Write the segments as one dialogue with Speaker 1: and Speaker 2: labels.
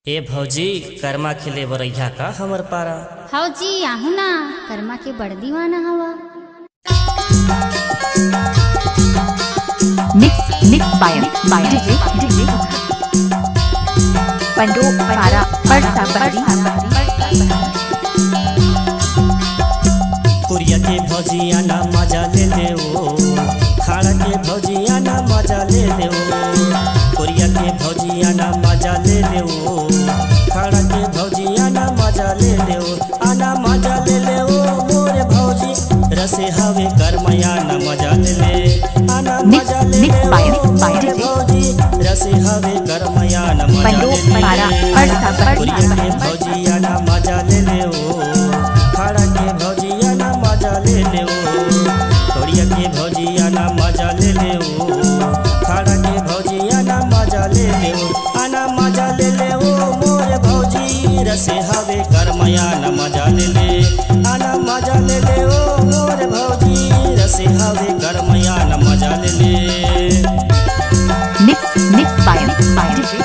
Speaker 1: ए भौजी कर्मा खिले बरैया का हमर पारा।
Speaker 2: हौजी आहू ना कर्मा के बड़ दीवाना हवा।
Speaker 3: मिक्स बाय डीजे पंडो पारा परसा बहरी
Speaker 1: कुरिया के भौजिया ना मजा ले ले ओ, खाड़ा के भौजिया ना मजा ले ले ओ, कुरिया के भौजिया ना मजा ले ले ओ, खाड़ा के भौजिया ना मजा ले ले ओ, आना मजा ले ले ओ मोरे भौजी रसे हवे कर्मया ना मजा ले ले, आना मजा ले ले ओ मोरे भौजी रसे हवे कर्मया ना मजा ले ले, कुरिया के भौजिया ना मजा ले ले ओ, खाड़ा के भौजिया ना मजा ले ले ओ, कुरिया के भौजिया ना मजा ले ले ओ, खाड़ा के भौजिया ना मजा ले ले ओ, आना मजा ले ले ओ मोरे भौजी रसे हवे कर्मया ना मजा ले ले, आना मजा ले ले ओ मोरे भौजी रसे हवे कर्मया ना मजा ले ले।
Speaker 3: मिक्स बाय डीजे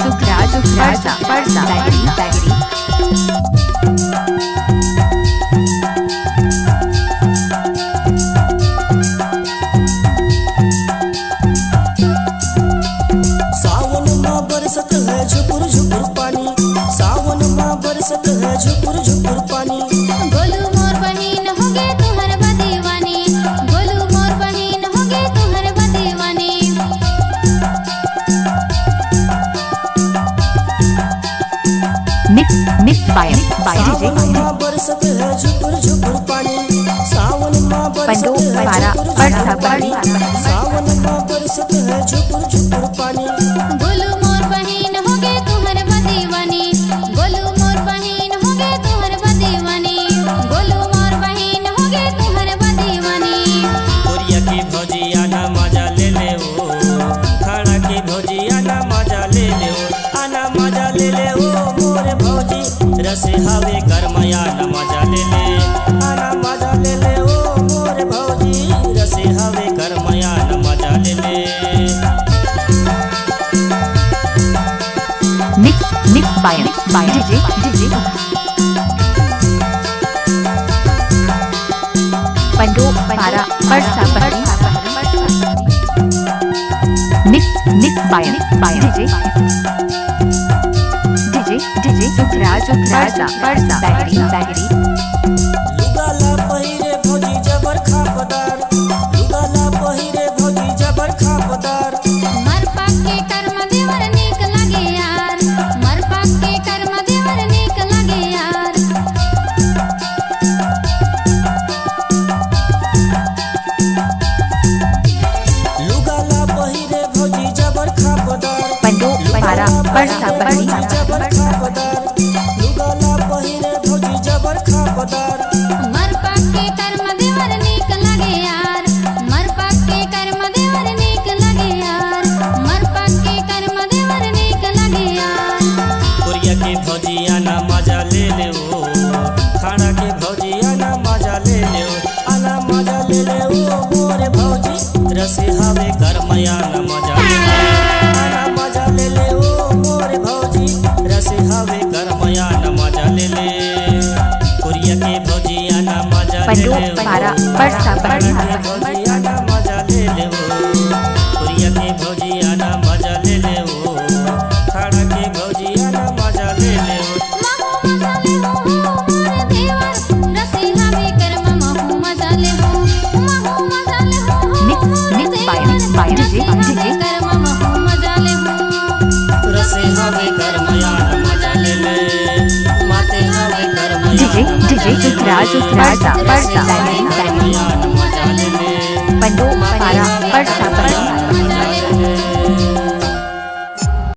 Speaker 3: सुखराज परसा बैगरी
Speaker 1: सावन माँ बरसत है झुपुर झुपुर पानी, सावन माँ बरसत है झुपुर झुपुर पानी,
Speaker 2: गोलू मोर बहिन होगे तुहर बदीवानी, गोलू मोर बहिन होगे तुहर बदीवानी।
Speaker 3: मिक्स बाय डीजे
Speaker 1: माँ बरसत है झुपुर झुपुर पानी, सावन माँ बरसत
Speaker 3: पंडो
Speaker 1: है
Speaker 3: पारा परसा बहरी
Speaker 1: सावन माँ बरसत है झुपुर झुपुर पानी,
Speaker 2: गोलू मोर बहिन होगे तुहर बदीवानी, गोलू मोर बहिन होगे तुहर बदीवानी, गोलू मोर बहिन होगे तुहर बदीवानी।
Speaker 1: कोरिया की भौजिया ना मजा ले ले ओ, खाड़ा की भौजिया ना मजा ले ले ओ, आना मजा ले ले ओ मोरे भौजी रसे हवे कर्मया ना मजा ले ले, आना मजा ले ले ओ मोरे भौजी रसे हवे कर्मया ना मजा ले ले।
Speaker 3: मिक्स बाय डीजे पंडो पारा परसा बहरी मिक्स बाय डीजे सुखराज परसा बैगरी
Speaker 1: लुगाला पहिरे भौजी जबर खापदार, लुगाला पहिरे भौजी जबर खापदार,
Speaker 2: मर पाक के कर्म देवर नीक लगे यार, मर पाक के कर्म देवर नीक लगे यार।
Speaker 1: लुगाला पहिरे भौजी जबर खापदार,
Speaker 3: पंडो पारा परसा बहरी
Speaker 1: जबर खापदार, लुगाला पहिरे भौजी जबर खापदार,
Speaker 2: मर पाक के कर्म देवर नीक लगे यार, मर पाक के कर्म देवर नीक लगे यार, मर पाक के कर्म देवर नीक लगे यार।
Speaker 1: कुरिया के भौजिया ना मजा ले ले ओ, खाड़ा के भौजिया ना मजा ले ले ओ, आना मजा ले ले ओ मोरे भौजी रसे हवे कर्मया ना मजा ले ले, आना मजा ले ले ओ मोरे भौजी रसे हवे कर्मया ना मजा ले ले, कुरिया के भौजिया ना मजा ले
Speaker 3: पंडो
Speaker 1: ले ओ,
Speaker 3: पारा परसा बहरी
Speaker 1: भौजिया ना मजा ले ले ओ, कुरिया के भौजिया ना मजा ले ले ओ, खाड़ा के भौजिया ना मजा ले ले ओ।
Speaker 2: महू मजा ले हो मोर देवर रसे हवे कर्म, महू मजा ले हो, महू मजा ले हो
Speaker 3: मिक्स बाय डीजे
Speaker 2: कर्म, महू मजा ले हो।
Speaker 1: रसे हवे कर्मया ना मजा ले ले, माते हवे कर्मया
Speaker 3: डीजे सुखराज परसा बैगरी